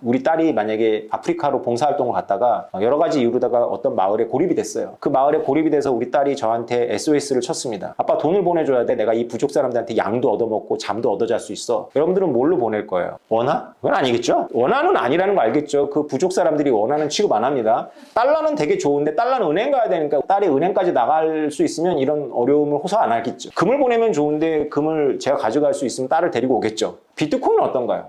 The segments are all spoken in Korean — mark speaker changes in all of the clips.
Speaker 1: 우리 딸이 만약에 아프리카로 봉사활동을 갔다가 여러 가지 이유로다가 어떤 마을에 고립이 됐어요. 그 마을에 고립이 돼서 우리 딸이 저한테 SOS를 쳤습니다. 아빠, 돈을 보내줘야 돼. 내가 이 부족 사람들한테 양도 얻어먹고 잠도 얻어 잘 수 있어. 여러분들은 뭘로 보낼 거예요? 원화? 그건 아니겠죠? 원화는 아니라는 거 알겠죠? 그 부족 사람들이 원화는 취급 안 합니다. 달러는 되게 좋은데 달러는 은행 가야 되니까 딸이 은행까지 나갈 수 있으면 이런 어려움을 호소 안 하겠죠. 금을 보내면 좋은데 금을 제가 가져갈 수 있으면 딸을 데리고 오겠죠. 비트코인은 어떤가요?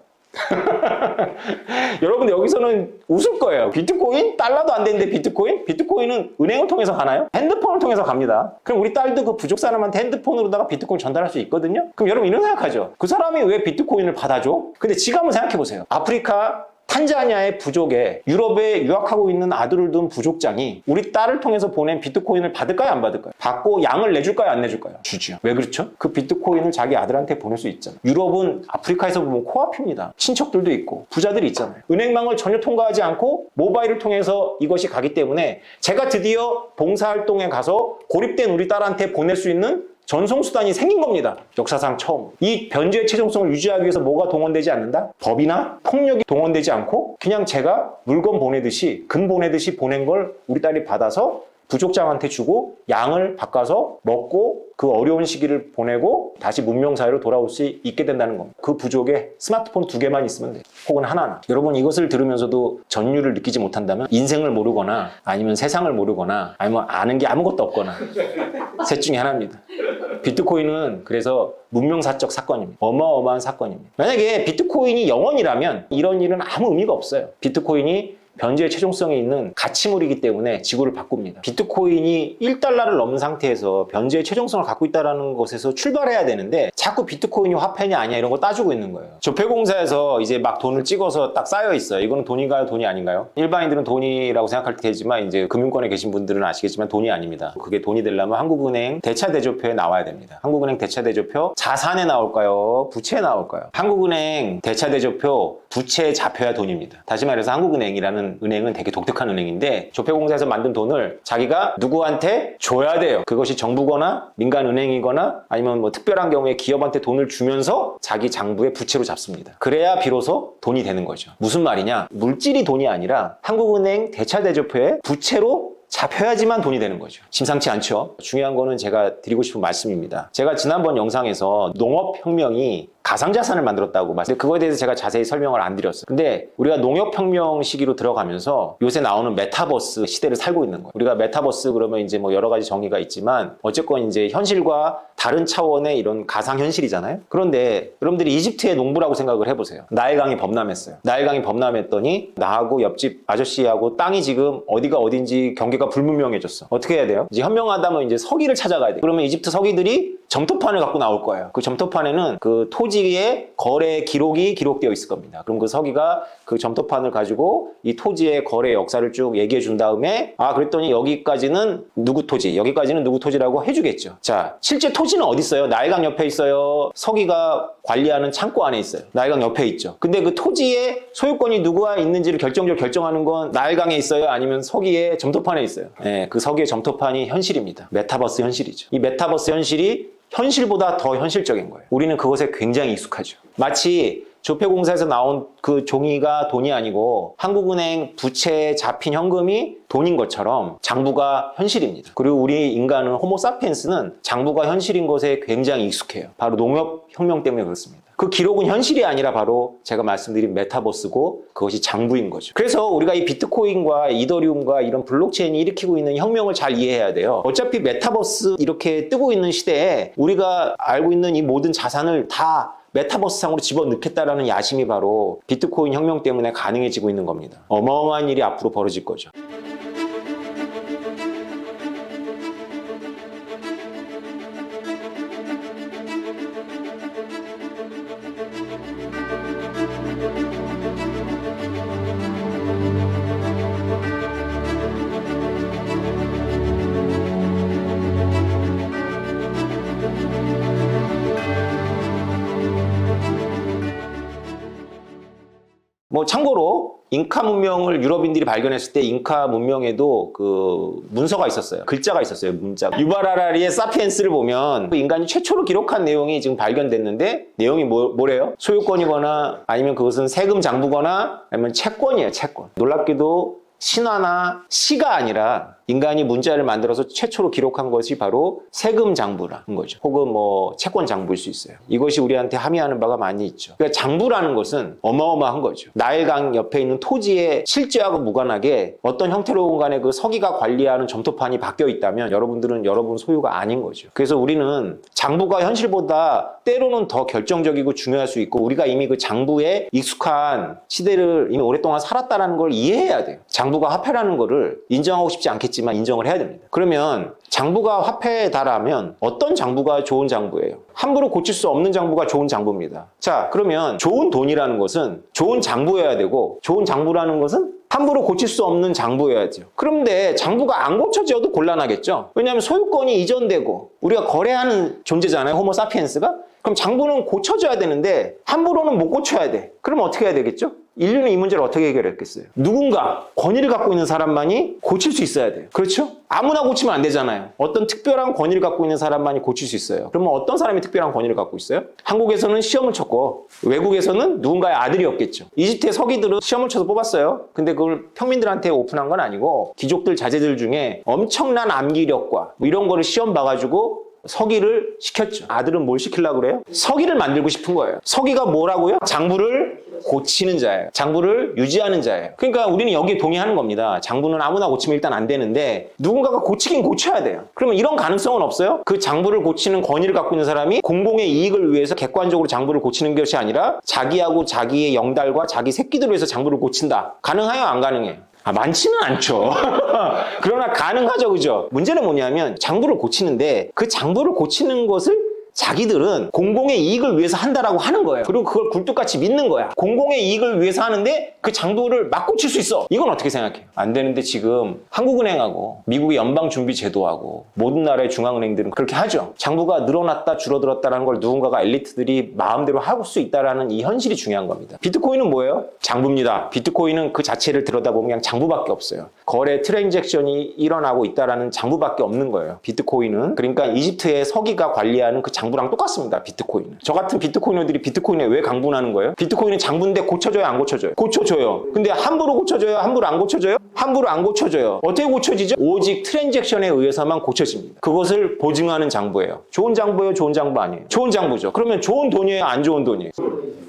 Speaker 1: 여러분 여기서는 웃을 거예요. 비트코인? 달러도 안 되는데 비트코인? 비트코인은 은행을 통해서 가나요? 핸드폰을 통해서 갑니다. 그럼 우리 딸도 그 부족 사람한테 핸드폰으로다가 비트코인 전달할 수 있거든요? 그럼 여러분 이런 생각하죠. 그 사람이 왜 비트코인을 받아줘? 근데 지금 한번 생각해 보세요. 아프리카 탄자니아의 부족에 유럽에 유학하고 있는 아들을 둔 부족장이 우리 딸을 통해서 보낸 비트코인을 받을까요? 안 받을까요? 받고 양을 내줄까요? 안 내줄까요? 주죠. 왜 그렇죠? 그 비트코인을 자기 아들한테 보낼 수 있잖아요. 유럽은 아프리카에서 보면 코앞입니다. 친척들도 있고 부자들이 있잖아요. 은행망을 전혀 통과하지 않고 모바일을 통해서 이것이 가기 때문에 제가 드디어 봉사활동에 가서 고립된 우리 딸한테 보낼 수 있는 전송수단이 생긴 겁니다. 역사상 처음. 이 변제의 최종성을 유지하기 위해서 뭐가 동원되지 않는다? 법이나 폭력이 동원되지 않고 그냥 제가 물건 보내듯이 금 보내듯이 보낸 걸 우리 딸이 받아서 부족장한테 주고 양을 바꿔서 먹고 그 어려운 시기를 보내고 다시 문명사회로 돌아올 수 있게 된다는 겁니다. 그 부족에 스마트폰 2개만 있으면 돼요. 혹은 하나나. 여러분 이것을 들으면서도 전율을 느끼지 못한다면 인생을 모르거나 아니면 세상을 모르거나 아니면 아는 게 아무것도 없거나 셋 중에 하나입니다. 비트코인은 그래서 문명사적 사건입니다. 어마어마한 사건입니다. 만약에 비트코인이 영원이라면 이런 일은 아무 의미가 없어요. 비트코인이 변제의 최종성이 있는 가치물이기 때문에 지구를 바꿉니다. 비트코인이 1달러를 넘은 상태에서 변제의 최종성을 갖고 있다는 것에서 출발해야 되는데 자꾸 비트코인이 화폐냐 아니야 이런 거 따지고 있는 거예요. 조폐공사에서 이제 막 돈을 찍어서 딱 쌓여 있어요. 이거는 돈인가요? 돈이 아닌가요? 일반인들은 돈이라고 생각할 테지만 이제 금융권에 계신 분들은 아시겠지만 돈이 아닙니다. 그게 돈이 되려면 한국은행 대차대조표에 나와야 됩니다. 한국은행 대차대조표 자산에 나올까요? 부채에 나올까요? 한국은행 대차대조표 부채에 잡혀야 돈입니다. 다시 말해서 한국은행이라는 은행은 되게 독특한 은행인데 조폐공사에서 만든 돈을 자기가 누구한테 줘야 돼요. 그것이 정부거나 민간은행이거나 아니면 뭐 특별한 경우에 기업한테 돈을 주면서 자기 장부에 부채로 잡습니다. 그래야 비로소 돈이 되는 거죠. 무슨 말이냐? 물질이 돈이 아니라 한국은행 대차대조표에 부채로 잡혀야지만 돈이 되는 거죠. 심상치 않죠? 중요한 거는 제가 드리고 싶은 말씀입니다. 제가 지난번 영상에서 농업혁명이 가상자산을 만들었다고 말씀드렸는데 그거에 대해서 제가 자세히 설명을 안 드렸어요. 근데 우리가 농업혁명 시기로 들어가면서 요새 나오는 메타버스 시대를 살고 있는 거예요. 우리가 메타버스 그러면 이제 뭐 여러 가지 정의가 있지만 어쨌건 이제 현실과 다른 차원의 이런 가상현실이잖아요. 그런데 여러분들이 이집트의 농부라고 생각을 해보세요. 나일강이 범람했어요. 나일강이 범람했더니 나하고 옆집 아저씨하고 땅이 지금 어디가 어딘지 경계가 불분명해졌어. 어떻게 해야 돼요? 이제 현명하다면 이제 서기를 찾아가야 돼요. 그러면 이집트 서기들이 점토판을 갖고 나올 거예요. 그 점토판에는 그 토지의 거래 기록이 기록되어 있을 겁니다. 그럼 그 서기가 그 점토판을 가지고 이 토지의 거래 역사를 쭉 얘기해 준 다음에 그랬더니 여기까지는 누구 토지, 여기까지는 누구 토지라고 해주겠죠. 자, 실제 토지는 어디 있어요? 나일강 옆에 있어요? 서기가 관리하는 창고 안에 있어요. 나일강 옆에 있죠. 근데 그 토지의 소유권이 누구가 있는지를 결정적으로 결정하는 건 나일강에 있어요? 아니면 서기의 점토판에 있어요? 네, 그 서기의 점토판이 현실입니다. 메타버스 현실이죠. 이 메타버스 현실이 현실보다 더 현실적인 거예요. 우리는 그것에 굉장히 익숙하죠. 마치 조폐공사에서 나온 그 종이가 돈이 아니고 한국은행 부채에 잡힌 현금이 돈인 것처럼 장부가 현실입니다. 그리고 우리 인간은 호모사피엔스는 장부가 현실인 것에 굉장히 익숙해요. 바로 농업혁명 때문에 그렇습니다. 그 기록은 현실이 아니라 바로 제가 말씀드린 메타버스고 그것이 장부인 거죠. 그래서 우리가 이 비트코인과 이더리움과 이런 블록체인이 일으키고 있는 혁명을 잘 이해해야 돼요. 어차피 메타버스 이렇게 뜨고 있는 시대에 우리가 알고 있는 이 모든 자산을 다 메타버스상으로 집어넣겠다라는 야심이 바로 비트코인 혁명 때문에 가능해지고 있는 겁니다. 어마어마한 일이 앞으로 벌어질 거죠. 참고로 잉카 문명을 유럽인들이 발견했을 때 잉카 문명에도 그 문서가 있었어요. 글자가 있었어요. 문자. 유발 하라리의 사피엔스를 보면 그 인간이 최초로 기록한 내용이 지금 발견됐는데 내용이 뭐래요? 소유권이거나 아니면 그것은 세금 장부거나 아니면 채권이에요. 채권. 놀랍게도 신화나 시가 아니라 인간이 문자를 만들어서 최초로 기록한 것이 바로 세금 장부라는 거죠. 혹은 뭐 채권 장부일 수 있어요. 이것이 우리한테 함의하는 바가 많이 있죠. 그러니까 장부라는 것은 어마어마한 거죠. 나일강 옆에 있는 토지의 실제하고 무관하게 어떤 형태로건 간에 그 서기가 관리하는 점토판이 바뀌어 있다면 여러분들은 여러분 소유가 아닌 거죠. 그래서 우리는 장부가 현실보다 때로는 더 결정적이고 중요할 수 있고 우리가 이미 그 장부에 익숙한 시대를 이미 오랫동안 살았다는 걸 이해해야 돼요. 장부가 화폐라는 거를 인정하고 싶지 않겠지만 인정을 해야 됩니다. 그러면 장부가 화폐에 달하면 어떤 장부가 좋은 장부예요? 함부로 고칠 수 없는 장부가 좋은 장부입니다. 자, 그러면 좋은 돈이라는 것은 좋은 장부여야 되고 좋은 장부라는 것은 함부로 고칠 수 없는 장부여야죠. 그런데 장부가 안 고쳐져도 곤란하겠죠. 왜냐하면 소유권이 이전되고 우리가 거래하는 존재잖아요. 호모 사피엔스가. 그럼 장부는 고쳐져야 되는데 함부로는 못 고쳐야 돼. 그럼 어떻게 해야 되겠죠? 인류는 이 문제를 어떻게 해결했겠어요? 누군가 권위를 갖고 있는 사람만이 고칠 수 있어야 돼요. 그렇죠? 아무나 고치면 안 되잖아요. 어떤 특별한 권위를 갖고 있는 사람만이 고칠 수 있어요. 그러면 어떤 사람이 특별한 권위를 갖고 있어요? 한국에서는 시험을 쳤고 외국에서는 누군가의 아들이었겠죠. 이집트의 서기들은 시험을 쳐서 뽑았어요. 근데 그걸 평민들한테 오픈한 건 아니고 귀족들 자제들 중에 엄청난 암기력과 뭐 이런 거를 시험 봐가지고 서기를 시켰죠. 아들은 뭘 시키려고 그래요? 서기를 만들고 싶은 거예요. 서기가 뭐라고요? 장부를 고치는 자예요. 장부를 유지하는 자예요. 그러니까 우리는 여기에 동의하는 겁니다. 장부는 아무나 고치면 일단 안 되는데 누군가가 고치긴 고쳐야 돼요. 그러면 이런 가능성은 없어요? 그 장부를 고치는 권위를 갖고 있는 사람이 공공의 이익을 위해서 객관적으로 장부를 고치는 것이 아니라 자기하고 자기의 영달과 자기 새끼들을 위해서 장부를 고친다. 가능해요? 안 가능해요? 많지는 않죠. 그러나 가능하죠, 그죠? 문제는 뭐냐면 장부를 고치는데 그 장부를 고치는 것을 자기들은 공공의 이익을 위해서 한다라고 하는 거예요. 그리고 그걸 굴뚝같이 믿는 거야. 공공의 이익을 위해서 하는데 그 장부를 막 고칠 수 있어. 이건 어떻게 생각해요? 안 되는데 지금 한국은행하고 미국의 연방준비제도하고 모든 나라의 중앙은행들은 그렇게 하죠. 장부가 늘어났다 줄어들었다는 걸 누군가가 엘리트들이 마음대로 할 수 있다는 이 현실이 중요한 겁니다. 비트코인은 뭐예요? 장부입니다. 비트코인은 그 자체를 들여다보면 그냥 장부밖에 없어요. 거래 트랜잭션이 일어나고 있다는 장부밖에 없는 거예요. 비트코인은. 그러니까 이집트의 서기가 관리하는 그 장부랑 똑같습니다. 비트코인은. 저 같은 비트코이너들이 비트코인에 왜 강분하는 거예요? 비트코인은 장부인데 고쳐져요? 안 고쳐져요? 고쳐져요. 근데 함부로 고쳐져요? 함부로 안 고쳐져요? 함부로 안 고쳐져요. 어떻게 고쳐지죠? 오직 트랜잭션에 의해서만 고쳐집니다. 그것을 보증하는 장부예요. 좋은 장부예요? 좋은 장부 아니에요? 좋은 장부죠. 그러면 좋은 돈이에요? 안 좋은 돈이에요?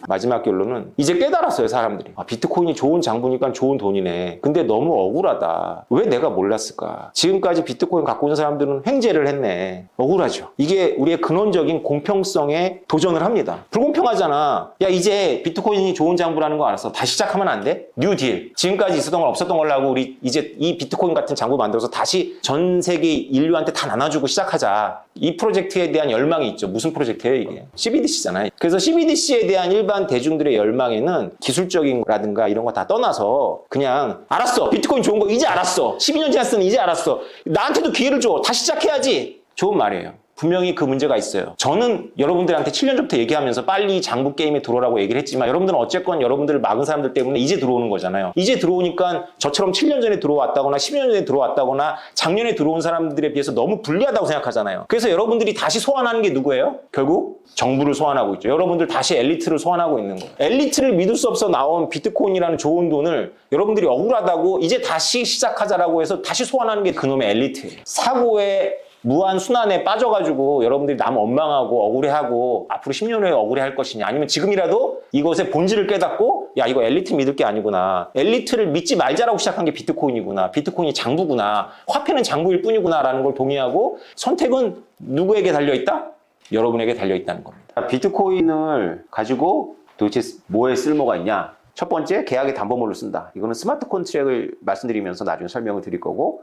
Speaker 1: 마지막 결론은 이제 깨달았어요, 사람들이. 비트코인이 좋은 장부니까 좋은 돈이네. 근데 너무 억울하다. 왜 내가 몰랐을까? 지금까지 비트코인 갖고 있는 사람들은 횡재를 했네. 억울하죠. 이게 우리의 근원적인 공평성에 도전을 합니다. 불공평하잖아. 야, 이제 비트코인이 좋은 장부라는 거 알았어. 다시 시작하면 안 돼? 뉴딜. 지금까지 있었던 걸 없었던 걸로 하고 우리 이제 이 비트코인 같은 장부 만들어서 다시 전 세계 인류한테 다 나눠주고 시작하자. 이 프로젝트에 대한 열망이 있죠. 무슨 프로젝트예요, 이게? CBDC잖아요. 그래서 CBDC에 대한 일반 대중들의 열망에는 기술적인 거라든가 이런 거 다 떠나서 그냥 알았어. 비트코인 좋은 거 이제 알았어. 12년 지났으니 이제 알았어. 나한테도 기회를 줘. 다시 시작해야지. 좋은 말이에요. 분명히 그 문제가 있어요. 저는 여러분들한테 7년 전부터 얘기하면서 빨리 장부 게임에 들어오라고 얘기를 했지만 여러분들은 어쨌건 여러분들을 막은 사람들 때문에 이제 들어오는 거잖아요. 이제 들어오니까 저처럼 7년 전에 들어왔다거나 12년 전에 들어왔다거나 작년에 들어온 사람들에 비해서 너무 불리하다고 생각하잖아요. 그래서 여러분들이 다시 소환하는 게 누구예요? 결국 정부를 소환하고 있죠. 여러분들 다시 엘리트를 소환하고 있는 거예요. 엘리트를 믿을 수 없어 나온 비트코인이라는 좋은 돈을 여러분들이 억울하다고 이제 다시 시작하자라고 해서 다시 소환하는 게 그놈의 엘리트예요. 사고의 무한 순환에 빠져가지고 여러분들이 남 원망하고 억울해하고 앞으로 10년 후에 억울해할 것이냐 아니면 지금이라도 이것의 본질을 깨닫고 야 이거 엘리트 믿을 게 아니구나 엘리트를 믿지 말자라고 시작한 게 비트코인이구나 비트코인이 장부구나 화폐는 장부일 뿐이구나 라는 걸 동의하고 선택은 누구에게 달려있다? 여러분에게 달려있다는 겁니다. 비트코인을 가지고 도대체 뭐에 쓸모가 있냐? 첫 번째 계약의 담보물로 쓴다. 이거는 스마트 컨트랙을 말씀드리면서 나중에 설명을 드릴 거고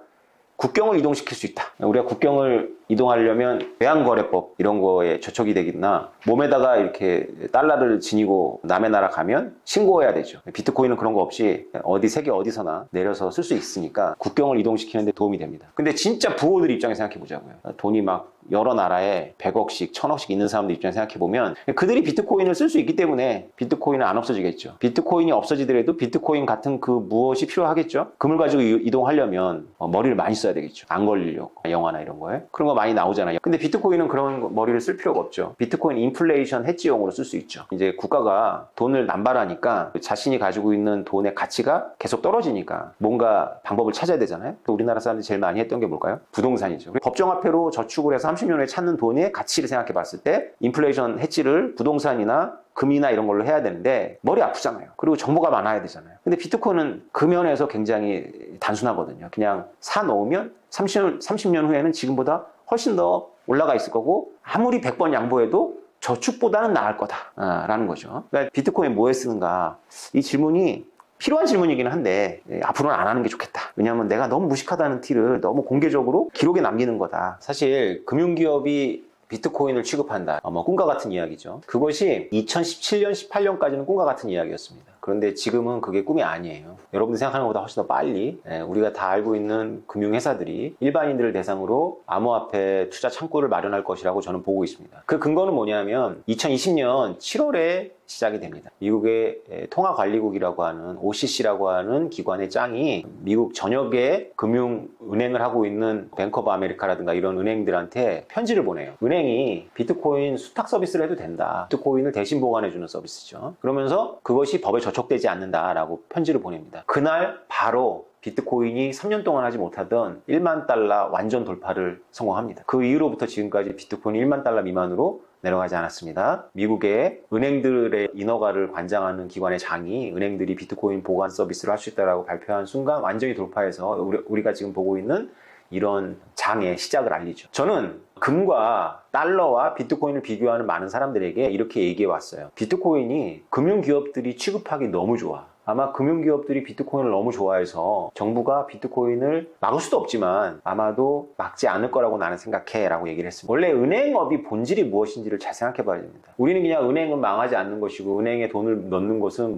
Speaker 1: 국경을 이동시킬 수 있다. 우리가 국경을 이동하려면 외환거래법 이런 거에 저촉이 되겠나 몸에다가 이렇게 달러를 지니고 남의 나라 가면 신고해야 되죠. 비트코인은 그런 거 없이 어디 세계 어디서나 내려서 쓸 수 있으니까 국경을 이동시키는 데 도움이 됩니다. 근데 진짜 부호들 입장에 생각해 보자고요. 돈이 막 여러 나라에 100억씩, 1000억씩 있는 사람들 입장에서 생각해보면 그들이 비트코인을 쓸 수 있기 때문에 비트코인은 안 없어지겠죠. 비트코인이 없어지더라도 비트코인 같은 그 무엇이 필요하겠죠. 금을 가지고 이동하려면 머리를 많이 써야 되겠죠. 안 걸리려고. 영화나 이런 거에. 그런 거 많이 나오잖아요. 근데 비트코인은 그런 머리를 쓸 필요가 없죠. 비트코인 인플레이션 해지용으로 쓸 수 있죠. 이제 국가가 돈을 남발하니까 자신이 가지고 있는 돈의 가치가 계속 떨어지니까 뭔가 방법을 찾아야 되잖아요. 또 우리나라 사람들이 제일 많이 했던 게 뭘까요? 부동산이죠. 법정화폐로 저축을 해서 30년 후에 찾는 돈의 가치를 생각해 봤을 때 인플레이션 해지를 부동산이나 금이나 이런 걸로 해야 되는데 머리 아프잖아요. 그리고 정보가 많아야 되잖아요. 근데 비트코인은 그 면에서 굉장히 단순하거든요. 그냥 사 놓으면 30년 후에는 지금보다 훨씬 더 올라가 있을 거고 아무리 100번 양보해도 저축보다는 나을 거다라는 거죠. 그러니까 비트코인 뭐에 쓰는가? 이 질문이 필요한 질문이긴 한데 앞으로는 안 하는 게 좋겠다. 왜냐하면 내가 너무 무식하다는 티를 너무 공개적으로 기록에 남기는 거다. 사실 금융기업이 비트코인을 취급한다. 꿈과 같은 이야기죠. 그것이 2017년, 18년까지는 꿈과 같은 이야기였습니다. 그런데 지금은 그게 꿈이 아니에요. 여러분들 생각하는 것보다 훨씬 더 빨리 우리가 다 알고 있는 금융회사들이 일반인들을 대상으로 암호화폐 투자 창구를 마련할 것이라고 저는 보고 있습니다. 그 근거는 뭐냐면 2020년 7월에 시작이 됩니다. 미국의 통화관리국이라고 하는 OCC라고 하는 기관의 짱이 미국 전역에 금융은행을 하고 있는 뱅크 오브 아메리카라든가 이런 은행들한테 편지를 보내요. 은행이 비트코인 수탁 서비스를 해도 된다. 비트코인을 대신 보관해주는 서비스죠. 그러면서 그것이 법에 저촉되지 않는다라고 편지를 보냅니다. 그날 바로 비트코인이 3년 동안 하지 못하던 1만 달러 완전 돌파를 성공합니다. 그 이후로부터 지금까지 비트코인이 1만 달러 미만으로 내려가지 않았습니다. 미국의 은행들의 인허가를 관장하는 기관의 장이 은행들이 비트코인 보관 서비스를 할 수 있다고 발표한 순간 완전히 돌파해서 우리가 지금 보고 있는 이런 장의 시작을 알리죠. 저는 금과 달러와 비트코인을 비교하는 많은 사람들에게 이렇게 얘기해 왔어요. 비트코인이 금융기업들이 취급하기 너무 좋아. 아마 금융기업들이 비트코인을 너무 좋아해서 정부가 비트코인을 막을 수도 없지만 아마도 막지 않을 거라고 나는 생각해 라고 얘기를 했습니다. 원래 은행업이 본질이 무엇인지를 잘 생각해 봐야 됩니다. 우리는 그냥 은행은 망하지 않는 것이고 은행에 돈을 넣는 것은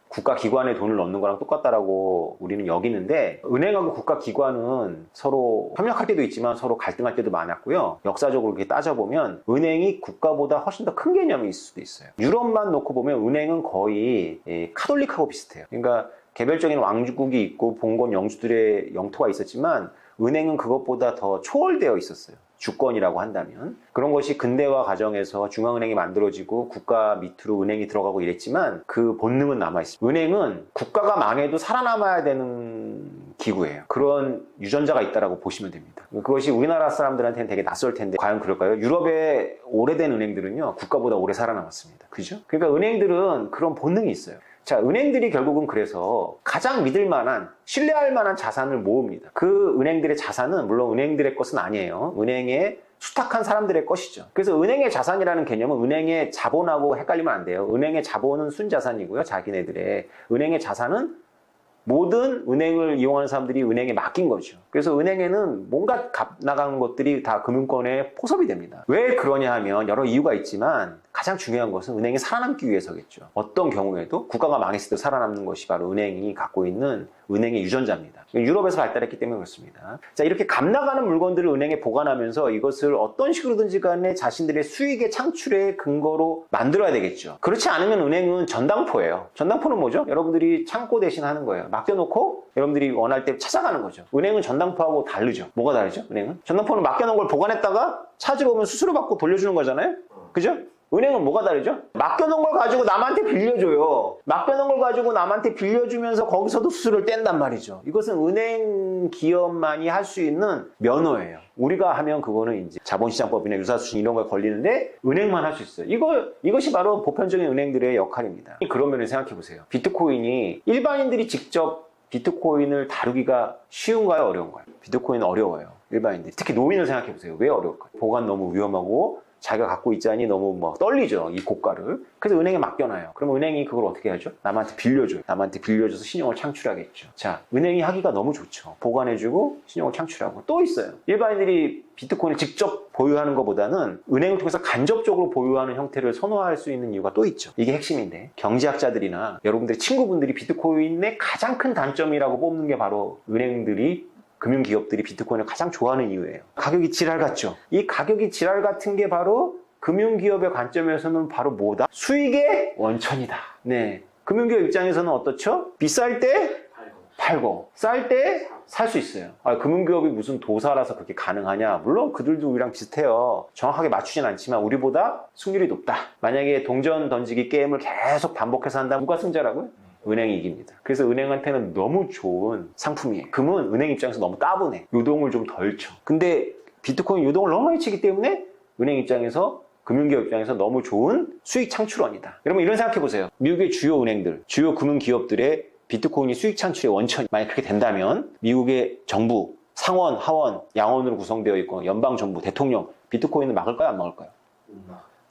Speaker 1: 국가기관에 돈을 넣는 거랑 똑같다라고 우리는 여기는데 은행하고 국가기관은 서로 협력할 때도 있지만 서로 갈등할 때도 많았고요. 역사적으로 이렇게 따져보면 은행이 국가보다 훨씬 더 큰 개념이 있을 수도 있어요. 유럽만 놓고 보면 은행은 거의 카톨릭하고 비슷해요. 그러니까 개별적인 왕국이 있고 봉건 영주들의 영토가 있었지만 은행은 그것보다 더 초월되어 있었어요. 주권이라고 한다면. 그런 것이 근대화 과정에서 중앙은행이 만들어지고 국가 밑으로 은행이 들어가고 이랬지만 그 본능은 남아있습니다. 은행은 국가가 망해도 살아남아야 되는 기구예요. 그런 유전자가 있다고 보시면 됩니다. 그것이 우리나라 사람들한테는 되게 낯설 텐데 과연 그럴까요? 유럽의 오래된 은행들은요 국가보다 오래 살아남았습니다. 그죠? 그러니까 은행들은 그런 본능이 있어요. 자, 은행들이 결국은 그래서 가장 믿을 만한, 신뢰할 만한 자산을 모읍니다. 그 은행들의 자산은 물론 은행들의 것은 아니에요. 은행에 수탁한 사람들의 것이죠. 그래서 은행의 자산이라는 개념은 은행의 자본하고 갚으면 안 돼요. 은행의 자본은 순자산이고요. 자기네들의. 은행의 자산은 모든 은행을 이용하는 사람들이 은행에 맡긴 거죠. 그래서 은행에는 뭔가 값 나가는 것들이 다 금융권에 포섭이 됩니다. 왜 그러냐 하면 여러 이유가 있지만 가장 중요한 것은 은행이 살아남기 위해서겠죠. 어떤 경우에도 국가가 망했을 때 살아남는 것이 바로 은행이 갖고 있는 은행의 유전자입니다. 유럽에서 발달했기 때문에 그렇습니다. 자, 이렇게 값 나가는 물건들을 은행에 보관하면서 이것을 어떤 식으로든지 간에 자신들의 수익의 창출의 근거로 만들어야 되겠죠. 그렇지 않으면 은행은 전당포예요. 전당포는 뭐죠? 여러분들이 창고 대신 하는 거예요. 맡겨놓고 여러분들이 원할 때 찾아가는 거죠. 은행은 전당포하고 다르죠. 뭐가 다르죠? 은행은? 전당포는 맡겨놓은 걸 보관했다가 찾으러 오면 수수료 받고 돌려주는 거잖아요. 그죠? 은행은 뭐가 다르죠? 맡겨놓은 걸 가지고 남한테 빌려줘요. 맡겨놓은 걸 가지고 남한테 빌려주면서 거기서도 수수료를 뗀단 말이죠. 이것은 은행 기업만이 할 수 있는 면허예요. 우리가 하면 그거는 이제 자본시장법이나 유사수신 이런 거에 걸리는데 은행만 할 수 있어요. 이것이 바로 보편적인 은행들의 역할입니다. 그런 면을 생각해 보세요. 비트코인이 일반인들이 직접 비트코인을 다루기가 쉬운가요? 어려운가요? 비트코인은 어려워요. 일반인들이. 특히 노인을 생각해 보세요. 왜 어려울까요? 보관 너무 위험하고 자기가 갖고 있자니 너무 떨리죠. 이 고가를. 그래서 은행에 맡겨놔요. 그럼 은행이 그걸 어떻게 하죠? 남한테 빌려줘요. 남한테 빌려줘서 신용을 창출하겠죠. 자, 은행이 하기가 너무 좋죠. 보관해주고 신용을 창출하고. 또 있어요. 일반인들이 비트코인을 직접 보유하는 것보다는 은행을 통해서 간접적으로 보유하는 형태를 선호할 수 있는 이유가 또 있죠. 이게 핵심인데 경제학자들이나 여러분들의 친구분들이 비트코인의 가장 큰 단점이라고 뽑는 게 바로 은행들이 금융기업들이 비트코인을 가장 좋아하는 이유예요. 가격이 지랄 같죠? 이 가격이 지랄 같은 게 바로 금융기업의 관점에서는 바로 뭐다? 수익의 원천이다. 네. 금융기업 입장에서는 어떻죠? 비쌀 때 팔고 쌀 때 살 수 있어요. 금융기업이 무슨 도사라서 그렇게 가능하냐? 물론 그들도 우리랑 비슷해요. 정확하게 맞추진 않지만 우리보다 승률이 높다. 만약에 동전 던지기 게임을 계속 반복해서 한다면 누가 승자라고요? 은행이 이깁니다. 그래서 은행한테는 너무 좋은 상품이에요. 금은 은행 입장에서 너무 따분해. 요동을 좀 덜 쳐. 근데 비트코인 요동을 너무 많이 치기 때문에 은행 입장에서 금융기업 입장에서 너무 좋은 수익 창출원이다. 여러분 이런 생각해 보세요. 미국의 주요 은행들, 주요 금융기업들의 비트코인이 수익 창출의 원천이 만약 그렇게 된다면 미국의 정부, 상원, 하원, 양원으로 구성되어 있고 연방정부, 대통령 비트코인을 막을까요? 안 막을까요?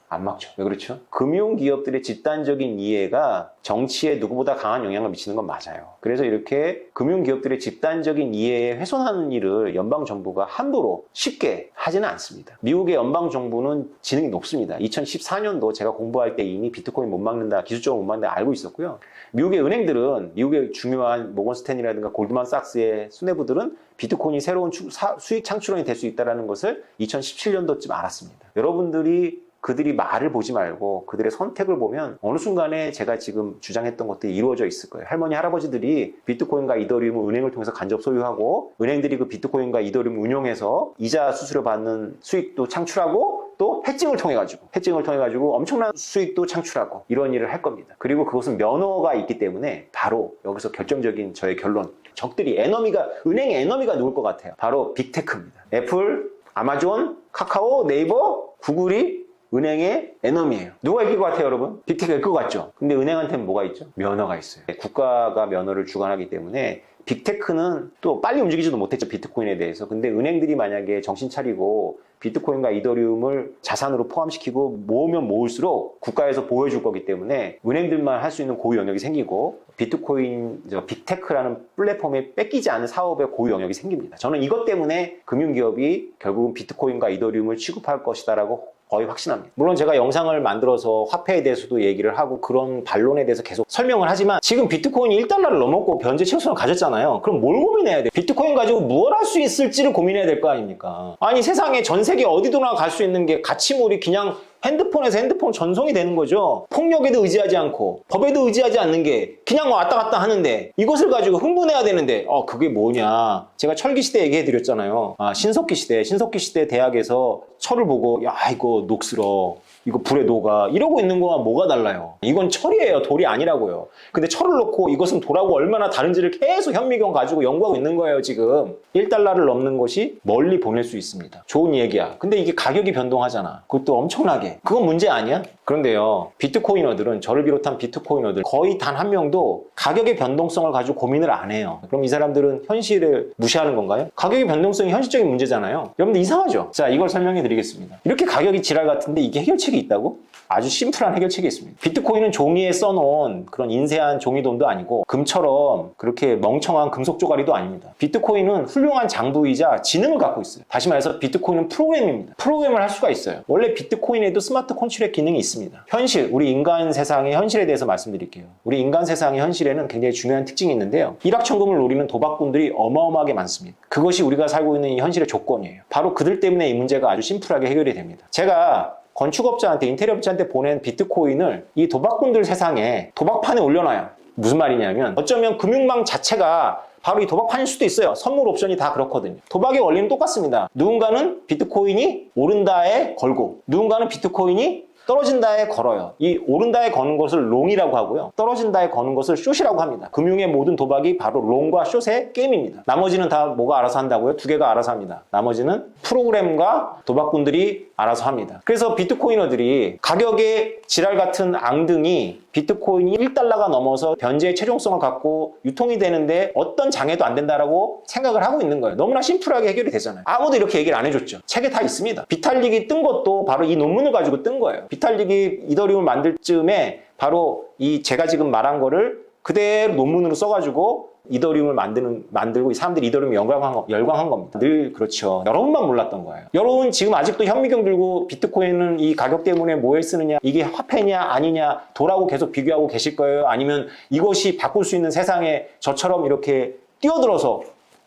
Speaker 1: 안 막죠. 왜 그렇죠? 금융기업들의 집단적인 이해가 정치에 누구보다 강한 영향을 미치는 건 맞아요. 그래서 이렇게 금융기업들의 집단적인 이해에 훼손하는 일을 연방정부가 함부로 쉽게 하지는 않습니다. 미국의 연방정부는 지능이 높습니다. 2014년도 제가 공부할 때 이미 비트코인 못 막는다, 기술적으로 못 막는다 알고 있었고요. 미국의 은행들은, 미국의 중요한 모건 스탠리라든가 골드만삭스의 수뇌부들은 비트코인이 새로운 수익 창출원이 될 수 있다는 것을 2017년도쯤 알았습니다. 여러분들이 그들이 말을 보지 말고 그들의 선택을 보면 어느 순간에 제가 지금 주장했던 것들이 이루어져 있을 거예요. 할머니, 할아버지들이 비트코인과 이더리움을 은행을 통해서 간접 소유하고 은행들이 그 비트코인과 이더리움 운용해서 이자 수수료 받는 수익도 창출하고 또 해칭을 통해 가지고 엄청난 수익도 창출하고 이런 일을 할 겁니다. 그리고 그것은 면허가 있기 때문에 바로 여기서 결정적인 저의 결론. 적들이 은행의 에너미가 누굴 것 같아요? 바로 빅테크입니다. 애플, 아마존, 카카오, 네이버, 구글이 은행의 에너미예요. 누가 이길 것 같아요, 여러분? 빅테크가 이길 것 같죠? 근데 은행한테는 뭐가 있죠? 면허가 있어요. 국가가 면허를 주관하기 때문에 빅테크는 또 빨리 움직이지도 못했죠, 비트코인에 대해서. 근데 은행들이 만약에 정신 차리고 비트코인과 이더리움을 자산으로 포함시키고 모으면 모을수록 국가에서 보호해줄 거기 때문에 은행들만 할 수 있는 고유 영역이 생기고 비트코인, 빅테크라는 플랫폼에 뺏기지 않은 사업의 고유 영역이 생깁니다. 저는 이것 때문에 금융기업이 결국은 비트코인과 이더리움을 취급할 것이다라고 거의 확신합니다. 물론 제가 영상을 만들어서 화폐에 대해서도 얘기를 하고 그런 반론에 대해서 계속 설명을 하지만 지금 비트코인이 1달러를 넘었고 변제 최우선을 가졌잖아요. 그럼 뭘 고민해야 돼? 비트코인 가지고 무엇 할 수 있을지를 고민해야 될 거 아닙니까? 아니 세상에 전 세계 어디도나 갈 수 있는 게 가치물이 그냥 핸드폰에서 핸드폰 전송이 되는 거죠. 폭력에도 의지하지 않고 법에도 의지하지 않는 게 그냥 왔다 갔다 하는데 이것을 가지고 흥분해야 되는데 그게 뭐냐. 제가 철기시대 얘기해드렸잖아요. 신석기 시대 대학에서 철을 보고 야 이거 녹슬어. 이거 불에 녹아. 이러고 있는 거와 뭐가 달라요? 이건 철이에요. 돌이 아니라고요. 근데 철을 놓고 이것은 돌하고 얼마나 다른지를 계속 현미경 가지고 연구하고 있는 거예요, 지금. 1달러를 넘는 것이 멀리 보낼 수 있습니다. 좋은 얘기야. 근데 이게 가격이 변동하잖아. 그것도 엄청나게. 그건 문제 아니야? 그런데요, 비트코이너들은, 저를 비롯한 비트코이너들 거의 단 한 명도 가격의 변동성을 가지고 고민을 안 해요. 그럼 이 사람들은 현실을 무시하는 건가요? 가격의 변동성이 현실적인 문제잖아요. 여러분들 이상하죠? 자, 이걸 설명해 드리겠습니다. 이렇게 가격이 지랄 같은데 이게 해결책이 있다고? 아주 심플한 해결책이 있습니다. 비트코인은 종이에 써놓은 그런 인쇄한 종이돈도 아니고 금처럼 그렇게 멍청한 금속 조가리도 아닙니다. 비트코인은 훌륭한 장부이자 지능을 갖고 있어요. 다시 말해서 비트코인은 프로그램입니다. 프로그램을 할 수가 있어요. 원래 비트코인에도 스마트 컨트롤 기능이 있습니다. 현실, 우리 인간 세상의 현실에 대해서 말씀드릴게요. 우리 인간 세상의 현실에는 굉장히 중요한 특징이 있는데요. 일확천금을 노리는 도박꾼들이 어마어마하게 많습니다. 그것이 우리가 살고 있는 이 현실의 조건이에요. 바로 그들 때문에 이 문제가 아주 심플하게 해결이 됩니다. 제가 건축업자한테, 인테리어업자한테 보낸 비트코인을 이 도박꾼들 세상에 도박판에 올려놔요. 무슨 말이냐면 어쩌면 금융망 자체가 바로 이 도박판일 수도 있어요. 선물 옵션이 다 그렇거든요. 도박의 원리는 똑같습니다. 누군가는 비트코인이 오른다에 걸고 누군가는 비트코인이 떨어진다에 걸어요. 이 오른다에 거는 것을 롱이라고 하고요. 떨어진다에 거는 것을 숏이라고 합니다. 금융의 모든 도박이 바로 롱과 숏의 게임입니다. 나머지는 다 뭐가 알아서 한다고요? 두 개가 알아서 합니다. 나머지는 프로그램과 도박꾼들이 알아서 합니다. 그래서 비트코이너들이 가격의 지랄 같은 앙등이 비트코인이 1달러가 넘어서 변제의 최종성을 갖고 유통이 되는데 어떤 장애도 안 된다라고 생각을 하고 있는 거예요. 너무나 심플하게 해결이 되잖아요. 아무도 이렇게 얘기를 안 해줬죠. 책에 다 있습니다. 비탈릭이 뜬 것도 바로 이 논문을 가지고 뜬 거예요. 비탈릭이 이더리움을 만들 즈음에 바로 이 제가 지금 말한 거를 그대로 논문으로 써가지고 이더리움을 만들고 이 사람들이 이더리움에 열광한 겁니다. 늘 그렇죠. 여러분만 몰랐던 거예요. 여러분 지금 아직도 현미경 들고 비트코인은 이 가격 때문에 뭐에 쓰느냐, 이게 화폐냐 아니냐 도라고 계속 비교하고 계실 거예요? 아니면 이것이 바꿀 수 있는 세상에 저처럼 이렇게 뛰어들어서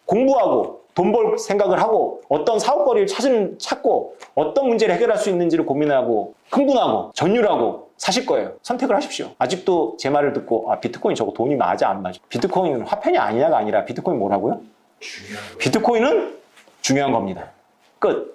Speaker 1: 공부하고 돈 벌 생각을 하고 어떤 사업거리를 찾고 어떤 문제를 해결할 수 있는지를 고민하고 흥분하고 전율하고 사실 거예요. 선택을 하십시오. 아직도 제 말을 듣고 비트코인 저거 돈이 맞아 안 맞아? 비트코인은 화폐냐 아니냐가 아니라 비트코인 뭐라고요? 비트코인은 중요한 겁니다. 끝.